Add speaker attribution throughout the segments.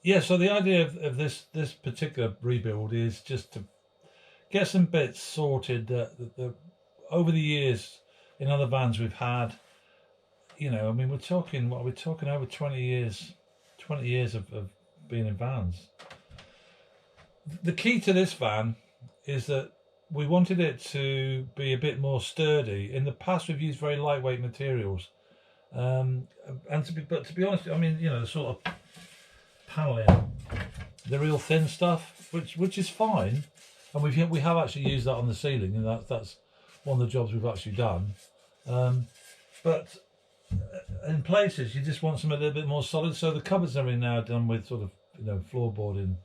Speaker 1: Yeah, so the idea of this particular rebuild is just to get some bits sorted that over the years in other vans we've had. I mean, we're talking what we're talking over 20 years, 20 years of being in vans. The key to this van is that we wanted it to be a bit more sturdy. In the past, we've used very lightweight materials, um, and to be honest, I mean, the sort of paneling, the real thin stuff, which is fine, and we have actually used that on the ceiling, and that's one of the jobs we've actually done. But in places, you just want something a little bit more solid. So the cupboards and everything now are done with sort of floorboarding,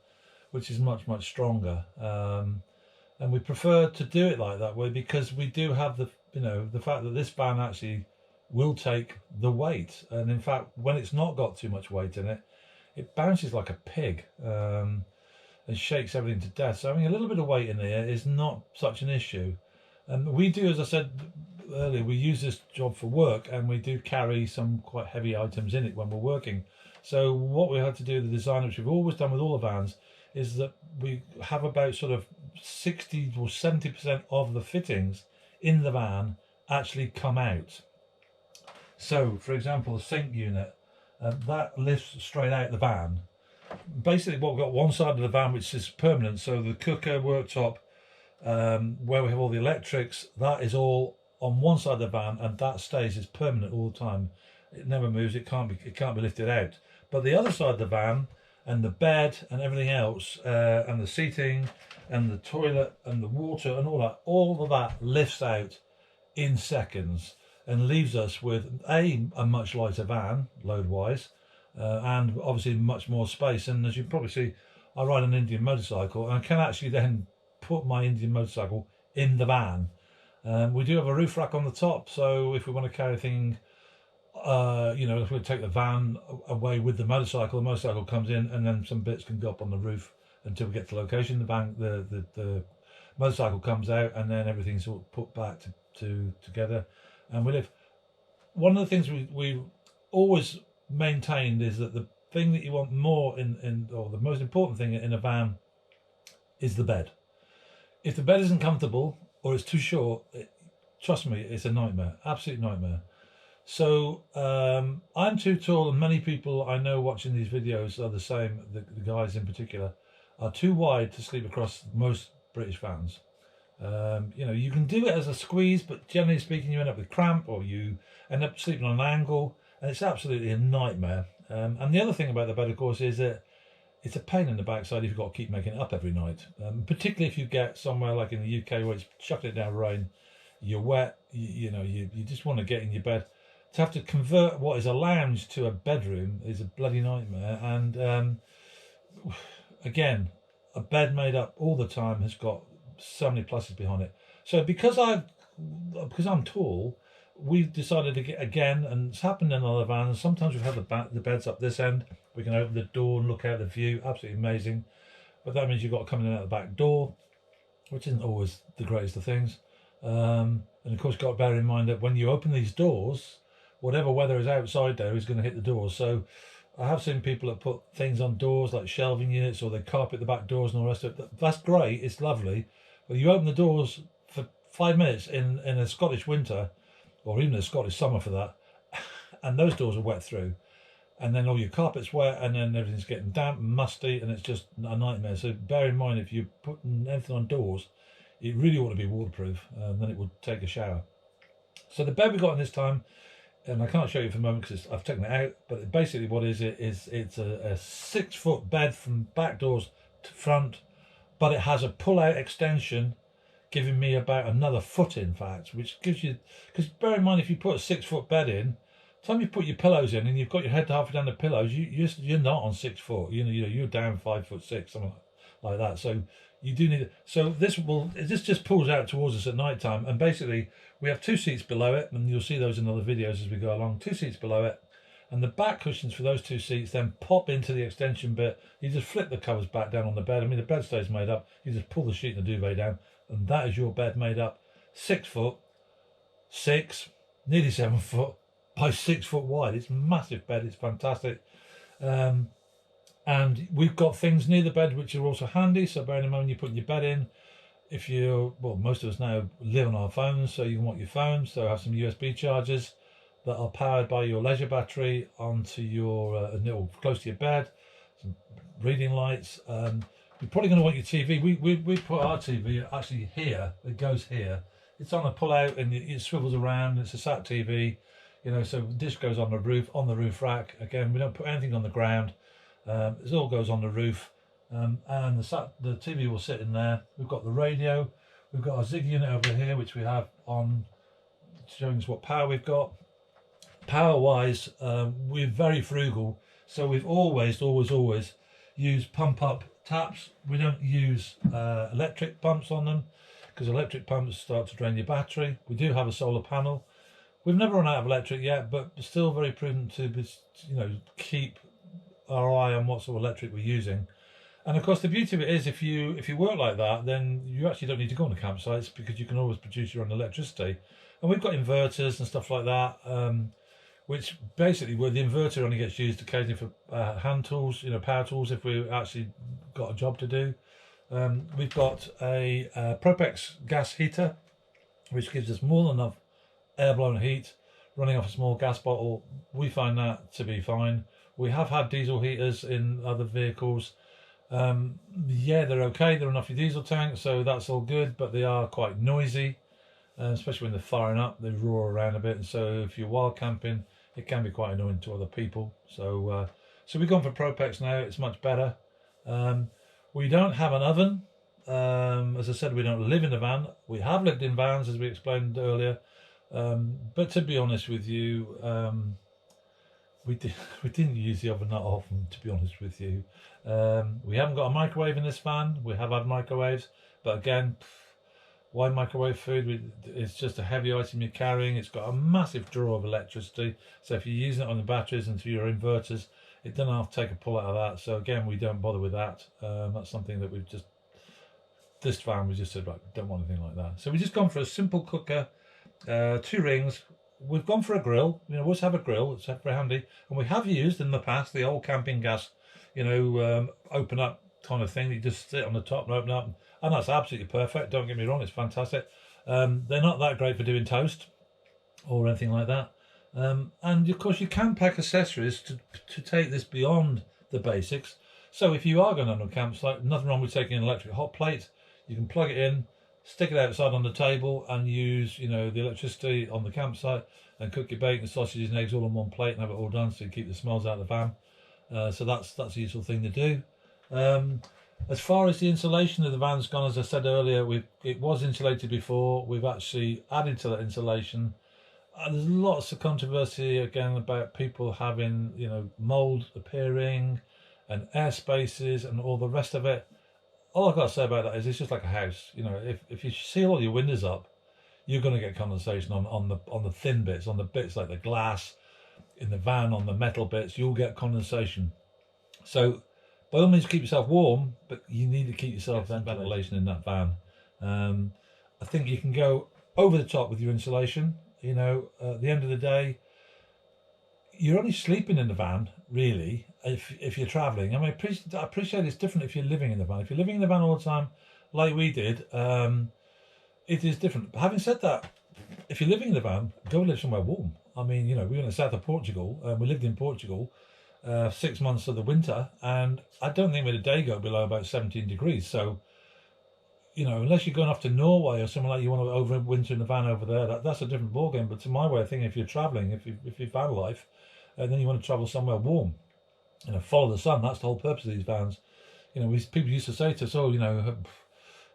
Speaker 1: which is much stronger. And we prefer to do it like that way because we do have the fact that this van actually will take the weight, and in fact, when it's not got too much weight in it, it bounces like a pig, and shakes everything to death. So having a little bit of weight in there is not such an issue. And we do, as I said earlier, we use this job for work, and we do carry some quite heavy items in it when we're working. So what we had to do, the design, which we've always done with all the vans, is that we have about sort of 60 or 70% of the fittings in the van actually come out. So, for example, the sink unit, that lifts straight out the van. Basically, what we've got one side of the van which is permanent, so the cooker, worktop, where we have all the electrics, that is all on one side of the van, and that stays as permanent all the time. It never moves. It can't be lifted out. But the other side of the van, and the bed and everything else, and the seating and the toilet and the water and all of that lifts out in seconds and leaves us with a much lighter van load wise, and obviously much more space. And as you probably see, I ride an Indian motorcycle, and I can actually then put my Indian motorcycle in the van. We do have a roof rack on the top, so if we want to carry anything, if we take the van away with the motorcycle comes in, and then some bits can go up on the roof until we get to location. The motorcycle comes out, and then everything's sort of put back together, and we live. One of the things we always maintained is that the thing that you want more or the most important thing in a van is the bed. If the bed isn't comfortable or it's too short, trust me, it's a nightmare, absolute nightmare. So I'm too tall, and many people I know watching these videos are the same. The guys in particular are too wide to sleep across most British vans. You can do it as a squeeze, but generally speaking, you end up with cramp, or you end up sleeping on an angle, and it's absolutely a nightmare. And the other thing about the bed, of course, is that it's a pain in the backside if you've got to keep making it up every night. Particularly if you get somewhere like in the UK where it's chucking it down rain, you're wet, you just want to get in your bed. To have to convert what is a lounge to a bedroom is a bloody nightmare. And again, a bed made up all the time has got so many pluses behind it. So because I'm tall, we've decided to get again, and it's happened in other vans. Sometimes we've had the beds up this end. We can open the door and look out the view. Absolutely amazing. But that means you've got to come in out the back door, which isn't always the greatest of things. And of course, you've got to bear in mind that when you open these doors, whatever weather is outside there is going to hit the doors. So I have seen people that put things on doors like shelving units, or they carpet the back doors and all the rest of it. That's great. It's lovely. But you open the doors for 5 minutes in a Scottish winter, or even a Scottish summer for that, and those doors are wet through, and then all your carpet's wet, and then everything's getting damp and musty, and it's just a nightmare. So bear in mind, if you're putting anything on doors, it really ought to be waterproof, and then it would take a shower. So the bed we got in this time, and I can't show you for the moment because I've taken it out, but basically what is it is it's a 6-foot bed from back doors to front, but it has a pull-out extension giving me about another foot, in fact, which gives you, because bear in mind, if you put a 6-foot bed in, the time you put your pillows in and you've got your head halfway down the pillows, you're not on 6 foot. You're down 5'6", something like that. So you do need it. So this just pulls out towards us at night time, and basically we have 2 seats below it, and you'll see those in other videos as we go along. 2 seats below it, and the back cushions for those 2 seats then pop into the extension bit. You just flip the covers back down on the bed. I mean, the bed stays made up. You just pull the sheet and the duvet down, and that is your bed made up. 6 foot, 6, nearly 7 foot by 6 foot wide. It's a massive bed. It's fantastic. And we've got things near the bed which are also handy. So bearing in mind when you're putting your bed in, if you're, well, most of us now live on our phones, so you want your phone, so have some USB chargers that are powered by your leisure battery onto your close to your bed, some reading lights. You're probably going to want your TV. We put our TV actually here. It goes here. It's on a pull out and it swivels around. It's a sat TV, so the dish goes on the roof rack. Again, we don't put anything on the ground. It all goes on the roof. And the TV will sit in there. We've got the radio. We've got our Zig unit over here, which we have on, showing us what power we've got. Power wise, we're very frugal, so we've always used pump up taps. We don't use electric pumps on them because electric pumps start to drain your battery. We do have a solar panel. We've never run out of electric yet, but still very prudent to keep our eye on what sort of electric we're using. And of course, the beauty of it is, if you work like that, then you actually don't need to go on the campsites because you can always produce your own electricity. And we've got inverters and stuff like that, which basically, where the inverter only gets used occasionally for hand tools, power tools, if we actually got a job to do. We've got a Propex gas heater, which gives us more than enough air-blown heat running off a small gas bottle. We find that to be fine. We have had diesel heaters in other vehicles. Yeah, they're okay. They're enough for your diesel tank, so that's all good, but they are quite noisy, especially when they're firing up. They roar around a bit, and so if you're wild camping, it can be quite annoying to other people. So we've gone for Propex now. It's much better. We don't have an oven. As I said, we don't live in a van. We have lived in vans, as we explained earlier, but to be honest with you, we didn't use the oven that often, to be honest with you. We haven't got a microwave in this van. We have had microwaves, but again, why microwave food? It's just a heavy item you're carrying. It's got a massive draw of electricity, so if you're using it on the batteries and through your inverters, it doesn't have to take a pull out of that. So again, we don't bother with that. That's something that this van, we just said, right, don't want anything like that. So we've just gone for a simple cooker, 2 rings. We've gone for a grill. We always have a grill. It's very handy, and we have used in the past the old camping gas, open up kind of thing. You just sit on the top and open up, and that's absolutely perfect. Don't get me wrong, it's fantastic. They're not that great for doing toast or anything like that. And of course, you can pack accessories to take this beyond the basics. So if you are going on a campsite, nothing wrong with taking an electric hot plate. You can plug it in, stick it outside on the table, and use the electricity on the campsite, and cook your bacon, sausages, and eggs all on one plate, and have it all done, so you keep the smells out of the van. So that's a useful thing to do. As far as the insulation of the van's gone, as I said earlier, it was insulated before. We've actually added to that insulation. There's lots of controversy again about people having mold appearing and air spaces and all the rest of it. All I've got to say about that is it's just like a house. If you seal all your windows up, you're going to get condensation on the thin bits, on the bits like the glass in the van, on the metal bits. You'll get condensation. So by all means, keep yourself warm, but you need to keep yourself ventilation in that van. I think you can go over the top with your insulation. At the end of the day, you're only sleeping in the van, really, if you're travelling. I mean, I appreciate it's different if you're living in the van. If you're living in the van all the time, like we did, it is different. But having said that, if you're living in the van, go live somewhere warm. I mean, we were in the south of Portugal, and we lived in Portugal 6 months of the winter, and I don't think we had a day go below about 17 degrees. So, unless you're going off to Norway or somewhere like you want to overwinter in the van over there, that's a different ballgame. But to my way of thinking, if you're travelling, if you're van life, and then you want to travel somewhere warm, follow the sun. That's the whole purpose of these vans. People used to say to us,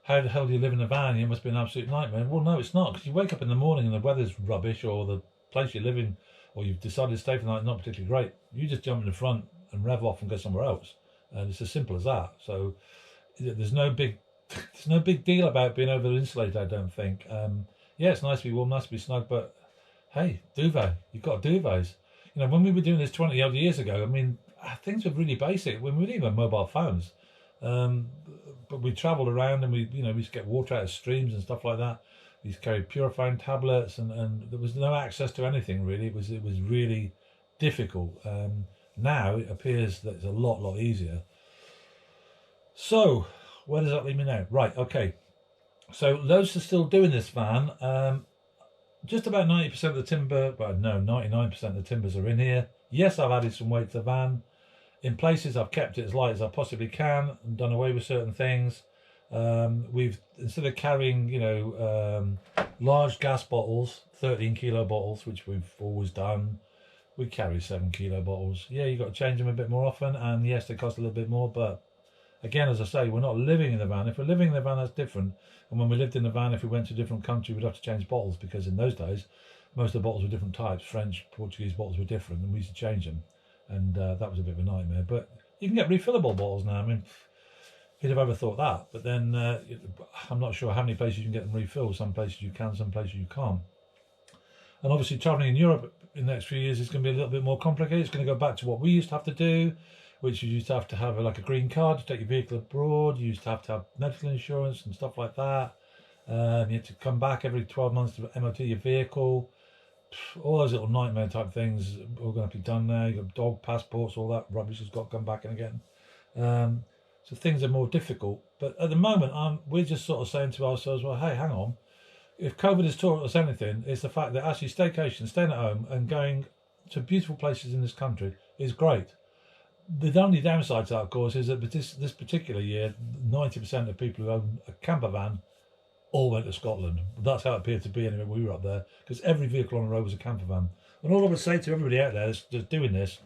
Speaker 1: how the hell do you live in a van? It must be an absolute nightmare. Well, no, it's not, because you wake up in the morning and the weather's rubbish, or the place you live in, or you've decided to stay for the night is not particularly great. You just jump in the front and rev off and go somewhere else, and it's as simple as that. So there's no big deal about being over insulated, I don't think. Yeah, it's nice to be warm, nice to be snug, but hey, duvet, you've got duvets. When we were doing this 20 odd years ago, I mean, things were really basic. When we didn't even have mobile phones, but we travelled around, and we used to get water out of streams and stuff like that. We used to carry purifying tablets, and there was no access to anything really. It was really difficult. Now it appears that it's a lot easier. So where does that leave me now? Right, okay. So those are still doing this van. Just about 90% of the timber, well, no, 99% of the timbers are in here. Yes, I've added some weight to the van. In places, I've kept it as light as I possibly can and done away with certain things. We've, instead of carrying, large gas bottles, 13 kilo bottles, which we've always done, we carry 7 kilo bottles. Yeah, you've got to change them a bit more often, and yes, they cost a little bit more, but again, as I say, we're not living in the van. If we're living in the van, that's different. And when we lived in the van, if we went to a different country, we'd have to change bottles, because in those days, most of the bottles were different types. French, Portuguese bottles were different, and we used to change them. And that was a bit of a nightmare. But you can get refillable bottles now. I mean, who'd have ever thought that? But then I'm not sure how many places you can get them refilled. Some places you can, some places you can't. And obviously, travelling in Europe in the next few years is going to be a little bit more complicated. It's going to go back to what we used to have to do, which you used to have like a green card to take your vehicle abroad. You used to have medical insurance and stuff like that. You had to come back every 12 months to MOT your vehicle. All those little nightmare type things are all going to be done now. You've got dog passports, all that rubbish has got to come back in again. So things are more difficult. But at the moment, we're just sort of saying to ourselves, well, hey, hang on. If COVID has taught us anything, it's the fact that actually staycation, staying at home and going to beautiful places in this country is great. The only downside to that, of course, is that this particular year, 90% of people who own a camper van all went to Scotland. That's how it appeared to be anyway when we were up there, because every vehicle on the road was a camper van. And all I would say to everybody out there that's doing this,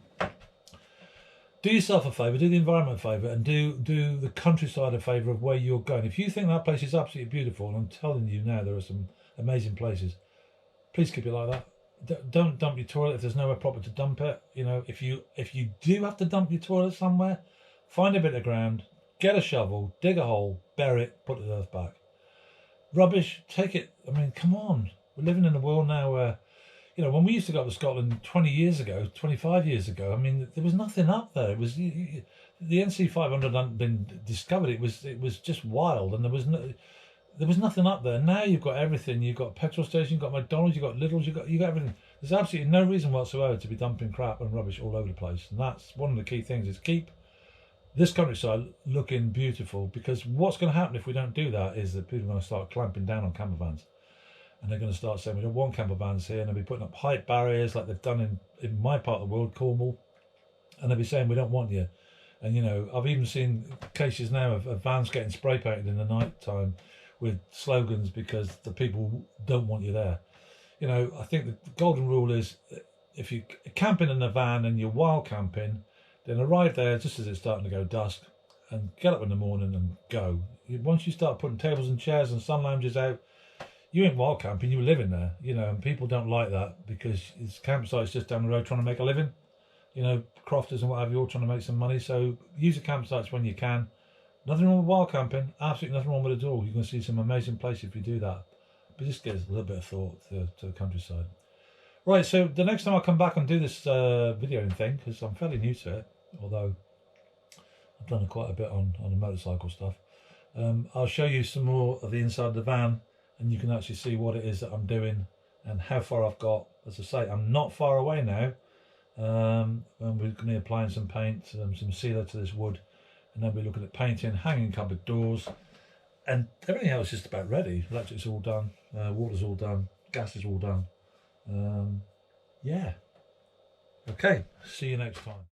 Speaker 1: do yourself a favour, do the environment a favour, and do the countryside a favour of where you're going. If you think that place is absolutely beautiful, and I'm telling you now there are some amazing places, please keep it like that. Don't dump your toilet if there's nowhere proper to dump it. If you do have to dump your toilet somewhere, find a bit of ground, get a shovel, dig a hole, bury it, put the earth back. Rubbish, take it. I mean, come on. We're living in a world now where, when we used to go up to Scotland 20 years ago, 25 years ago, I mean, there was nothing up there. It was the NC 500 hadn't been discovered. It was just wild, and there was nothing up there. Now you've got everything. You've got a petrol station, you've got McDonald's, you've got Lidl's, you've got everything. There's absolutely no reason whatsoever to be dumping crap and rubbish all over the place. And that's one of the key things, is keep this countryside looking beautiful, because what's going to happen if we don't do that is that people are going to start clamping down on camper vans. And they're going to start saying, we don't want camper vans here, and they'll be putting up height barriers like they've done in my part of the world, Cornwall, and they'll be saying, we don't want you. And, I've even seen cases now of vans getting spray painted in the night time with slogans because the people don't want you there. I think the golden rule is, if you're camping in a van and you're wild camping, then arrive there just as it's starting to go dusk and get up in the morning and go. Once you start putting tables and chairs and sun lounges out, you ain't wild camping, you're living there, and people don't like that, because it's campsites just down the road trying to make a living. Crofters and what have you, all trying to make some money. So use the campsites when you can. Nothing wrong with wild camping, absolutely nothing wrong with it at all. You're going to see some amazing places if you do that. But just give us a little bit of thought to the countryside. Right, so the next time I come back and do this videoing thing, because I'm fairly new to it, although I've done quite a bit on the motorcycle stuff, I'll show you some more of the inside of the van, and you can actually see what it is that I'm doing and how far I've got. As I say, I'm not far away now, and we're going to be applying some paint, some sealer to this wood, and then we're looking at painting, hanging cupboard doors, and everything else is just about ready. Electric's all done, water's all done, gas is all done. Yeah. Okay, see you next time.